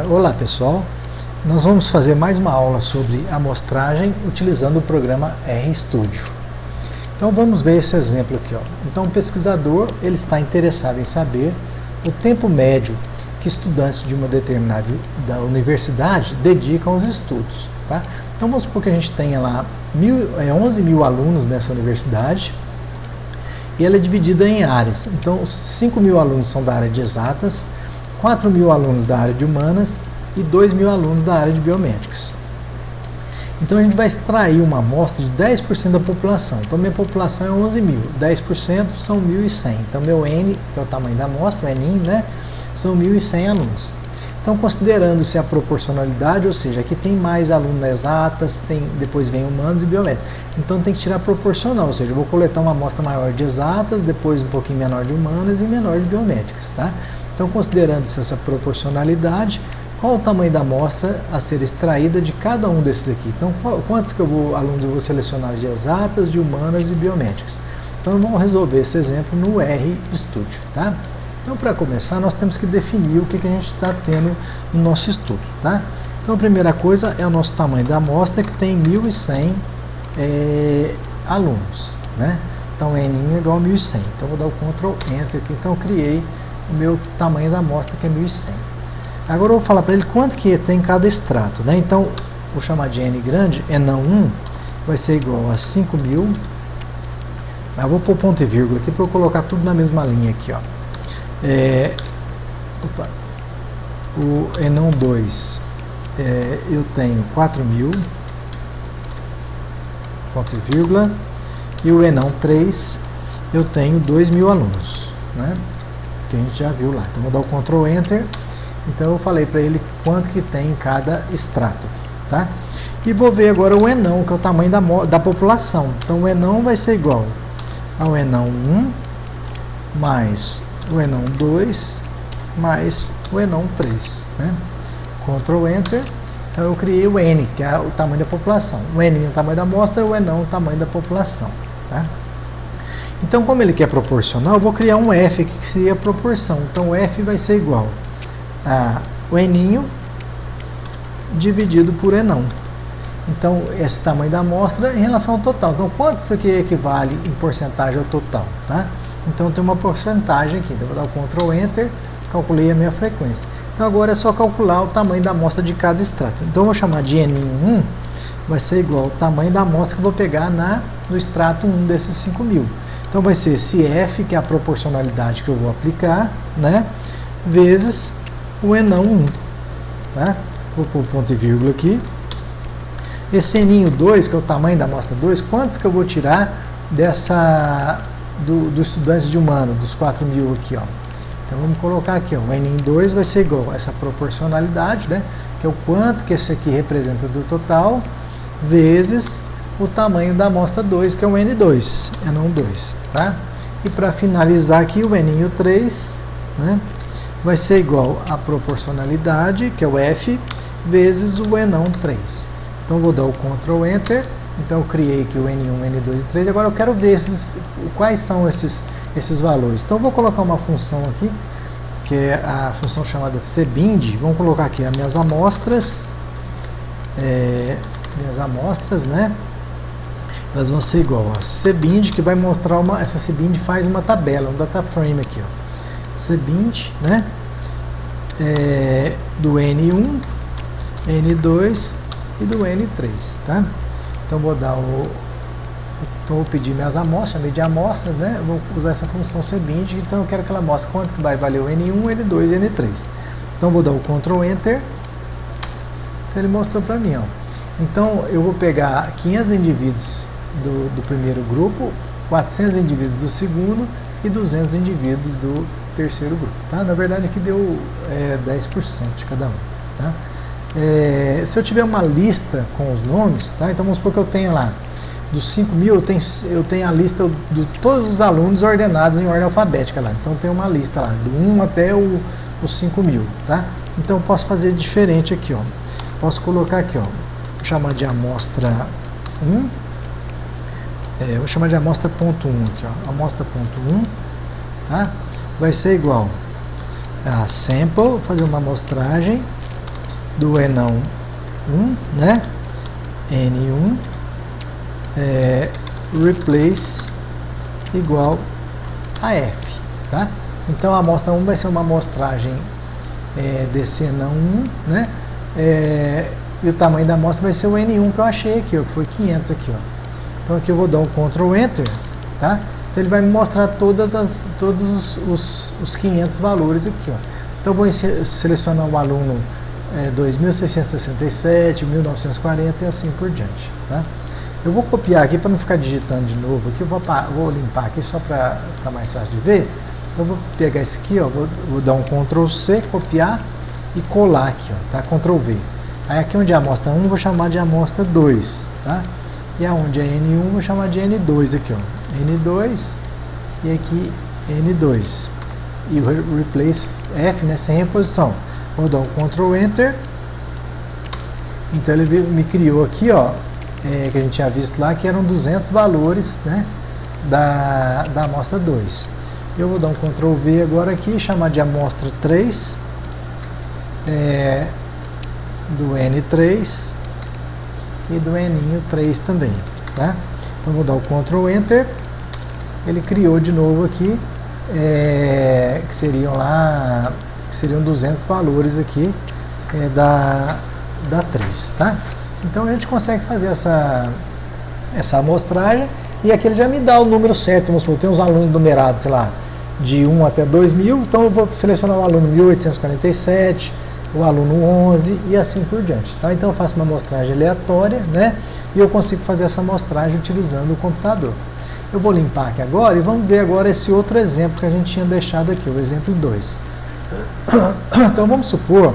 Olá pessoal, nós vamos fazer mais uma aula sobre amostragem utilizando o programa RStudio. Então vamos ver esse exemplo aqui. Então o pesquisador ele está interessado em saber o tempo médio que estudantes de uma determinada da universidade dedicam aos estudos. Tá? Então vamos supor que a gente tenha lá 11 mil alunos nessa universidade e ela é dividida em áreas. Então 5 mil alunos são da área de exatas, 4 mil alunos da área de humanas e 2 mil alunos da área de biomédicas. Então a gente vai extrair uma amostra de 10% da população. Então minha população é 11 mil, 10% são 1.100. Então meu N, que é o tamanho da amostra, o N, né, são 1.100 alunos. Então considerando-se a proporcionalidade, ou seja, aqui tem mais alunos nas exatas, depois vem humanos e biomédicos. Então tem que tirar proporcional, ou seja, eu vou coletar uma amostra maior de exatas, depois um pouquinho menor de humanas e menor de biomédicas. Tá? Então, considerando-se essa proporcionalidade, qual o tamanho da amostra a ser extraída de cada um desses aqui? Então, quantos alunos eu vou selecionar de exatas, de humanas e biomédicas? Então, vamos resolver esse exemplo no RStudio. Tá? Então, para começar, nós temos que definir o que a gente está tendo no nosso estudo. Tá? Então, a primeira coisa é o nosso tamanho da amostra, que tem 1.100 alunos. Né? Então, N é igual a 1.100. Então, vou dar o Ctrl Enter aqui. Então, eu criei o meu tamanho da amostra, que é 1.100. Agora eu vou falar para ele quanto que tem cada extrato. Né? Então, vou chamar de N grande, N1 vai ser igual a 5.000. Eu vou pôr ponto e vírgula aqui para eu colocar tudo na mesma linha aqui. Ó. O N2 eu tenho 4.000, ponto e vírgula, e o N3 eu tenho 2.000 alunos. Né? Que a gente já viu lá. Então vou dar o Ctrl Enter. Então eu falei para ele quanto que tem em cada extrato aqui, tá? E vou ver agora o Enão, que é o tamanho da população. Então o Enão vai ser igual ao Enão 1 mais o Enão 2 mais o Enão 3, né? Ctrl Enter. Então eu criei o N, que é o tamanho da população. O N é o tamanho da amostra, o Enão é o tamanho da população, tá? Então, como ele quer proporcional, eu vou criar um F que seria a proporção. Então, o F vai ser igual a o N dividido por Enão. Então, esse tamanho da amostra em relação ao total. Então, quanto isso aqui equivale em porcentagem ao total? Tá? Então, tem uma porcentagem aqui. Então, eu vou dar o Ctrl Enter, calculei a minha frequência. Então, agora é só calcular o tamanho da amostra de cada extrato. Então, eu vou chamar de N1, vai ser igual ao tamanho da amostra que eu vou pegar no extrato 1 desses 5.000. Então vai ser esse F, que é a proporcionalidade que eu vou aplicar, né, vezes o Enão 1. Tá? Vou pôr ponto e vírgula aqui. Esse N2, que é o tamanho da amostra 2, quantos que eu vou tirar dos estudantes de humano, dos 4.000 aqui? Ó. Então vamos colocar aqui, ó, o N2 vai ser igual a essa proporcionalidade, né, que é o quanto que esse aqui representa do total, vezes o tamanho da amostra 2, que é o N2, N2, tá? E para finalizar aqui, o N3, né, vai ser igual a proporcionalidade, que é o F, vezes o N3. Então, vou dar o Ctrl Enter. Então, eu criei aqui o N1, N2 e 3. Agora, eu quero ver quais são esses valores. Então, eu vou colocar uma função aqui, que é a função chamada cbind. Vamos colocar aqui as minhas amostras, né? Elas vão ser igual a cbind, que vai mostrar essa cbind faz uma tabela, um data frame aqui, ó. Cbind, né? Do N1, N2 e do N3, tá? Então vou dar então vou pedir minhas amostras, chamei de amostras, né? Eu vou usar essa função cbind, então eu quero que ela mostre quanto que vai valer o N1, N2 e N3. Então vou dar o Ctrl Enter. Então ele mostrou para mim, ó. Então eu vou pegar 500 indivíduos do primeiro grupo, 400 indivíduos do segundo e 200 indivíduos do terceiro grupo. Tá? Na verdade aqui deu 10% de cada um. Tá? Se eu tiver uma lista com os nomes, tá? Então vamos supor que eu tenha lá, dos 5.000 eu tenho a lista de todos os alunos ordenados em ordem alfabética lá. Então tem uma lista lá, do 1 até os 5.000. Tá? Então eu posso fazer diferente aqui. Ó. Posso colocar aqui, ó, vou chamar de amostra 1. Vou chamar de amostra ponto 1 aqui, ó. Amostra ponto 1, tá? Vai ser igual a sample, fazer uma amostragem do Enão 1, né? N1 replace igual a F, tá? Então a amostra 1 vai ser uma amostragem desse Enão 1, né? E o tamanho da amostra vai ser o N1 que eu achei aqui, ó, que foi 500 aqui, ó. Então aqui eu vou dar um Ctrl Enter, tá? Então ele vai me mostrar todos os 500 valores aqui, ó. Então eu vou selecionar o aluno 2667, 1940 e assim por diante, tá? Eu vou copiar aqui para não ficar digitando de novo aqui, eu vou limpar aqui só para ficar mais fácil de ver. Então eu vou pegar esse aqui, ó, vou dar um Ctrl C, copiar e colar aqui, ó, tá? Ctrl V. Aí aqui onde é a amostra 1, vou chamar de amostra 2, tá? E aonde é N1, vou chamar de N2 aqui, ó. N2 e aqui N2. E o replace F, né, sem reposição. Vou dar um Ctrl Enter. Então ele me criou aqui, ó, que a gente tinha visto lá, que eram 200 valores, né, da amostra 2. Eu vou dar um Ctrl V agora aqui, chamar de amostra 3, do N3 e do N3 também, tá? Então vou dar o Ctrl Enter. Ele criou de novo aqui, que seriam 200 valores aqui da 3, tá? Então a gente consegue fazer essa amostragem e aqui ele já me dá o número certo. Vamos supor, tem uns alunos numerados, sei lá, de 1 até 2000, então eu vou selecionar o aluno 1847, o aluno 11 e assim por diante, tá? Então eu faço uma amostragem aleatória, né? E eu consigo fazer essa amostragem utilizando o computador. Eu vou limpar aqui agora e vamos ver agora esse outro exemplo que a gente tinha deixado aqui, o exemplo 2. Então vamos supor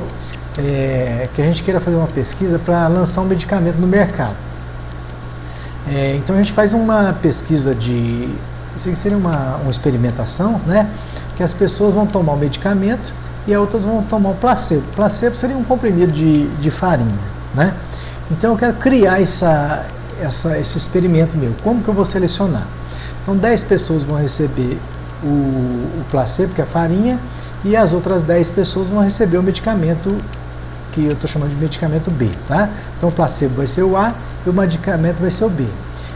que a gente queira fazer uma pesquisa para lançar um medicamento no mercado. Então a gente faz uma pesquisa isso aqui seria uma experimentação, né? Que as pessoas vão tomar o medicamento e as outras vão tomar o placebo. O placebo seria um comprimido de farinha, né? Então eu quero criar esse experimento meu. Como que eu vou selecionar? Então 10 pessoas vão receber o placebo, que é a farinha, e as outras 10 pessoas vão receber o medicamento que eu estou chamando de medicamento B, tá? Então o placebo vai ser o A e o medicamento vai ser o B.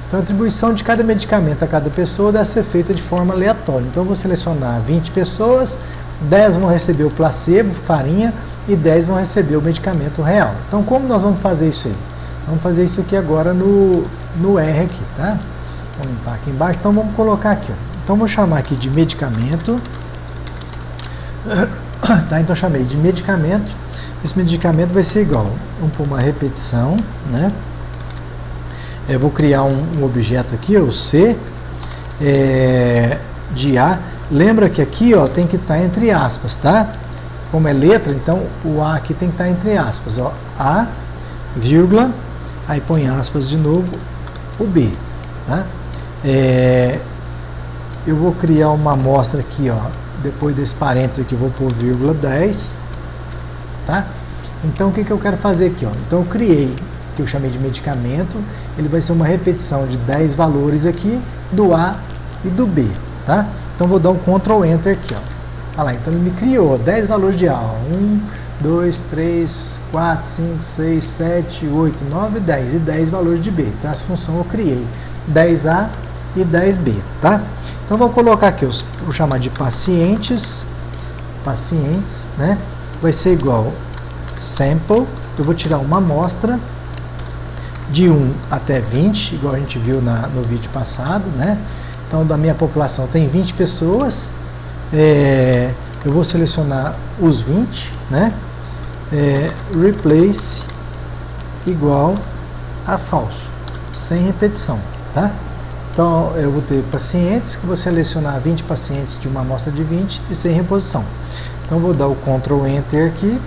Então a atribuição de cada medicamento a cada pessoa deve ser feita de forma aleatória. Então eu vou selecionar 20 pessoas, 10 vão receber o placebo, farinha, e 10 vão receber o medicamento real. Então como nós vamos fazer isso aí? Vamos fazer isso aqui agora no R aqui, tá? Vamos limpar aqui embaixo, então vamos colocar aqui, ó. Então vou chamar aqui de medicamento, tá? Então chamei de medicamento. Esse medicamento vai ser igual, vamos pôr uma repetição, né? Eu vou criar um objeto aqui, o C, de A. Lembra que aqui, ó, tem que estar entre aspas, tá? Como é letra, então o A aqui tem que estar entre aspas, ó. A, vírgula, aí põe aspas de novo, o B, tá? Eu vou criar uma amostra aqui, ó. Depois desse parênteses aqui, eu vou pôr vírgula 10, tá? Então o que eu quero fazer aqui, ó? Então eu criei, que eu chamei de medicamento, ele vai ser uma repetição de 10 valores aqui, do A e do B, tá? Então vou dar um Ctrl Enter aqui, ó. Olha lá, então ele me criou 10 valores de A, ó. 1, 2, 3, 4, 5, 6, 7, 8, 9, 10 e 10 valores de B. Então essa função eu criei 10A e 10B, tá? Então vou colocar aqui, vou chamar de pacientes, né? Vai ser igual sample, eu vou tirar uma amostra de 1 até 20, igual a gente viu no vídeo passado, né? Então da minha população tem 20 pessoas, eu vou selecionar os 20, né? Replace igual a falso, sem repetição, tá? Então eu vou ter pacientes, que vou selecionar 20 pacientes de uma amostra de 20 e sem reposição. Então eu vou dar o Ctrl Enter aqui,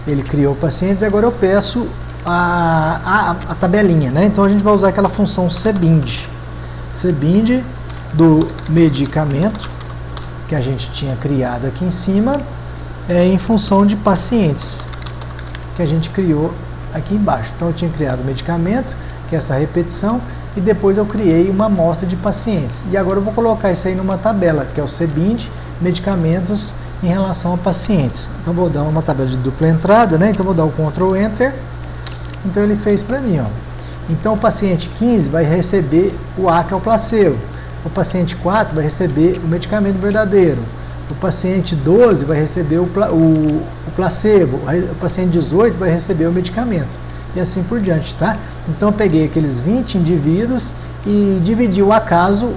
ele criou pacientes, agora eu peço a tabelinha, né? Então a gente vai usar aquela função cbind do medicamento que a gente tinha criado aqui em cima, em função de pacientes que a gente criou aqui embaixo. Então eu tinha criado o medicamento, que é essa repetição, e depois eu criei uma amostra de pacientes. E agora eu vou colocar isso aí numa tabela, que é o cbind, medicamentos em relação a pacientes. Então vou dar uma tabela de dupla entrada, né? Então vou dar o Ctrl Enter. Então ele fez para mim, ó. Então o paciente 15 vai receber o A, que é o placebo. O paciente 4 vai receber o medicamento verdadeiro. O paciente 12 vai receber o placebo. O paciente 18 vai receber o medicamento. E assim por diante, tá? Então eu peguei aqueles 20 indivíduos e dividi o acaso,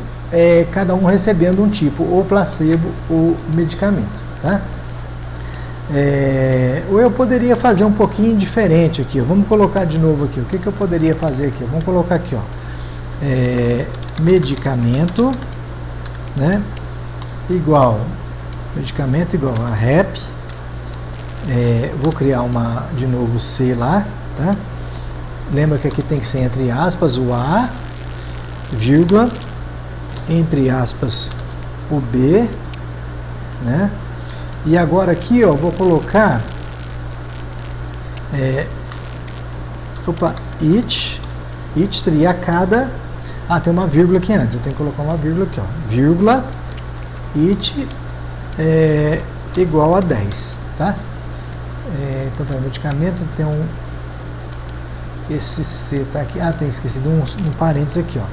cada um recebendo um tipo, ou placebo ou medicamento, tá? Ou eu poderia fazer um pouquinho diferente aqui, ó. Vamos colocar de novo aqui. O que eu poderia fazer aqui? Vamos colocar aqui, ó. Medicamento, né? Medicamento igual a rep. Vou criar de novo C lá, tá? Lembra que aqui tem que ser entre aspas o A, vírgula, entre aspas o B, né? E agora aqui, ó, vou colocar each seria a cada, tem uma vírgula aqui antes, eu tenho que colocar uma vírgula aqui, ó, vírgula, each igual a 10, tá? Então, para medicamento tem esse C tá aqui, tem esquecido um parênteses aqui, ó.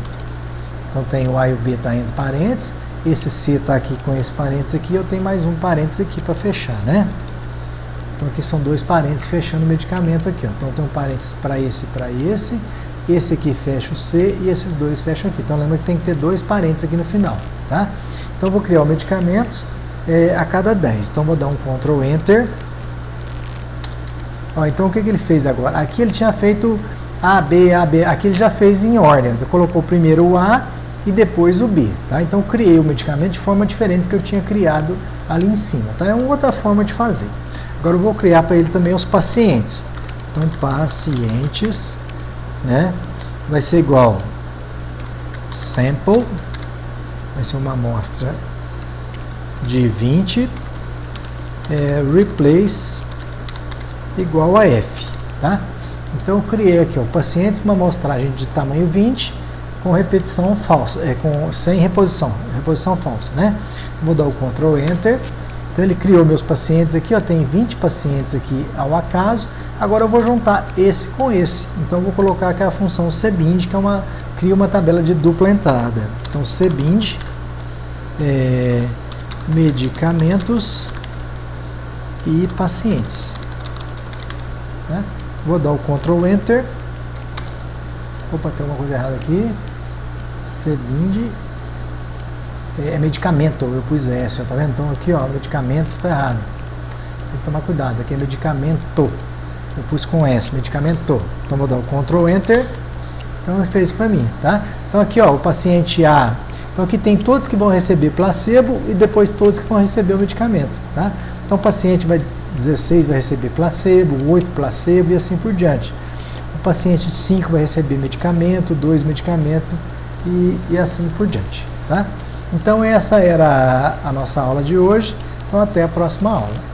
Então tem o A e o B tá entre parênteses, esse C tá aqui com esse parênteses aqui, eu tenho mais um parênteses aqui para fechar, né? Então aqui são dois parênteses fechando o medicamento aqui, ó. Então tem um parênteses para esse aqui fecha o C e esses dois fecham aqui. Então lembra que tem que ter dois parênteses aqui no final, tá? Então eu vou criar os medicamentos a cada 10. Então vou dar um Ctrl Enter. Ó, então o que ele fez agora? Aqui ele tinha feito A, B, aqui ele já fez em ordem. Ele colocou primeiro o A e depois o B, tá? Então eu criei o medicamento de forma diferente do que eu tinha criado ali em cima, tá? É uma outra forma de fazer. Agora eu vou criar para ele também os pacientes. Então pacientes, né? Vai ser igual sample, vai ser uma amostra de 20, replace igual a F, tá? Então eu criei aqui, ó, pacientes com uma amostragem de tamanho 20 com repetição falsa, sem reposição falsa, né? Então, vou dar o Ctrl Enter. Então ele criou meus pacientes aqui, ó, tem 20 pacientes aqui ao acaso. Agora eu vou juntar esse com esse. Então eu vou colocar aqui a função cbind, que cria uma tabela de dupla entrada. Então cbind medicamentos e pacientes, né? Vou dar o Ctrl Enter. Opa, tem alguma coisa errada aqui. cbind medicamento, eu pus S, tá vendo? Então aqui, ó, medicamentos está errado. Tem que tomar cuidado, aqui é medicamento. Eu pus com S, medicamento. Então vou dar o Ctrl Enter. Então ele fez para mim, tá? Então aqui, ó, o paciente A. Então aqui tem todos que vão receber placebo e depois todos que vão receber o medicamento, tá? Então o paciente 16 vai receber placebo, 8 placebo e assim por diante. O paciente 5 vai receber medicamento, 2 medicamento e assim por diante, tá? Então essa era a nossa aula de hoje. Então até a próxima aula.